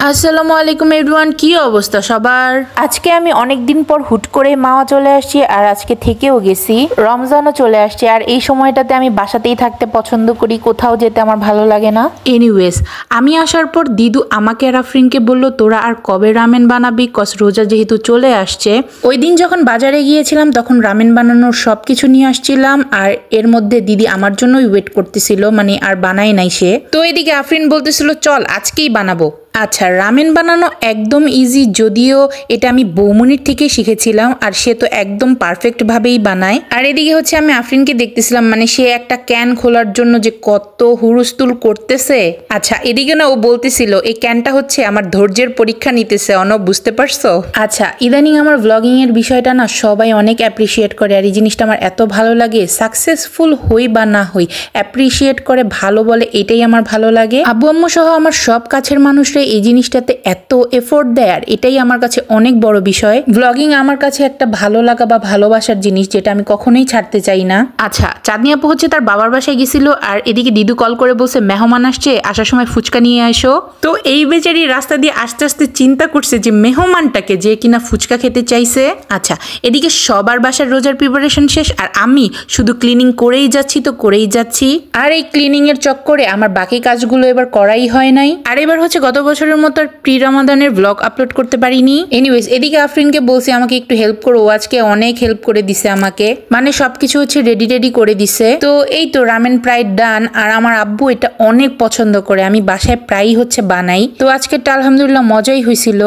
আসসালামু আলাইকুম এভরিওয়ান, কি অবস্থা সবার? আজকে আমি অনেক দিন পর হুট করে মাওয়া চলে আসছি আর আজকে থেকেও গেছি। রমজানও চলে আসছে আর এই সময়টাতে আমি বাসাতেই থাকতে পছন্দ করি, কোথাও যেতে আমার ভালো লাগে না। এনিওয়েজ, আমি আসার পর দিদু আমাকে আর আফরিনকে বলল তোরা আর কবে রামেন বানাবি, কস রোজা যেহেতু চলে আসছে। ওই দিন যখন বাজারে গিয়েছিলাম তখন রামেন বানানোর সব কিছু নিয়ে আসছিলাম আর এর মধ্যে দিদি আমার জন্যই ওয়েট করতেছিল, মানে আর বানায় নাই সে। তো এদিকে আফরিন বলতেছিল চল আজকেই বানাবো। আচ্ছা, রামেন বানানো একদম ইজি, যদিও এটা আমি বৌমনির থেকে শিখেছিলাম আর সে তো একদম পারফেক্টভাবেই বানায়। আর এদিকে হচ্ছে আমি আফরিনকে দেখতেছিলাম, মানে সে একটা ক্যান খোলার জন্য যে কত হুড়স্থুল করতেছে। আচ্ছা, এদিকে না ও বলতেছিল এই ক্যানটা হচ্ছে আমার ধৈর্যের পরীক্ষা নিতেছে, অনব বুঝতে পারছো? আচ্ছা, ইদানিং আমার ব্লগিং এর বিষয়টা না সবাই অনেক অ্যাপ্রিসিয়েট করে আর এই জিনিসটা আমার এত ভালো লাগে। সাকসেসফুল হই বা না হই, অ্যাপ্রিসিয়েট করে ভালো বলে, এটাই আমার ভালো লাগে। আব্বু আম্মু সহ আমার সব কাছের মানুষরা এই জিনিসটাতে এত এফোর্ট দেয় আর এটাই আমার কাছে অনেক বড় বিষয়। ব্লগিং আমার কাছে একটা ভালো লাগা বা ভালোবাসার জিনিস, যেটা আমি কখনোই ছাড়তে চাই না। আচ্ছা, চাঁদনি আপু হচ্ছে তার বাবার বাসায় গেছিল আর এদিকে দিদু কল করে বলছে মেহমান আসছে, আসার সময় ফুচকা নিয়ে আসো। তো এই বেচারি রাস্তা দিয়ে আস্তে আস্তে চিন্তা করছে যে মেহমানটাকে যে কিনা ফুচকা খেতে চাইছে। আচ্ছা, এদিকে সবার বাসার রোজার প্রিপারেশন শেষ আর আমি শুধু ক্লিনিং করেই যাচ্ছি তো করেই যাচ্ছি। আর এই ক্লিনিং এর চক্করে আমার বাকি কাজগুলো এবার করাই হয় নাই। আর এবার হচ্ছে গত বছরের মতো আর প্রি রমাদানের ব্লগ আপলোড করতে পারিনি। এনিওয়েজ, এদিকে আফরিনকে বলছি আমাকে একটু হেল্প করো, ও আজকে অনেক হেল্প করে দিছে আমাকে, মানে সবকিছু হচ্ছে রেডি করে দিছে। তো এই তো রামেন প্রায় ডান আর আমার আব্বু এটা অনেক পছন্দ করে, আমি বাসায় প্রায়ই হচ্ছে বানাই। তো আজকেরটা আলহামদুলিল্লাহ মজাই হয়েছিল।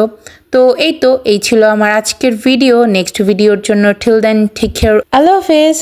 তো এই ছিল আমার আজকের ভিডিও। নেক্সট ভিডিওর জন্য টিল দেন টেক কেয়ার, আল্লাহ হাফেজ।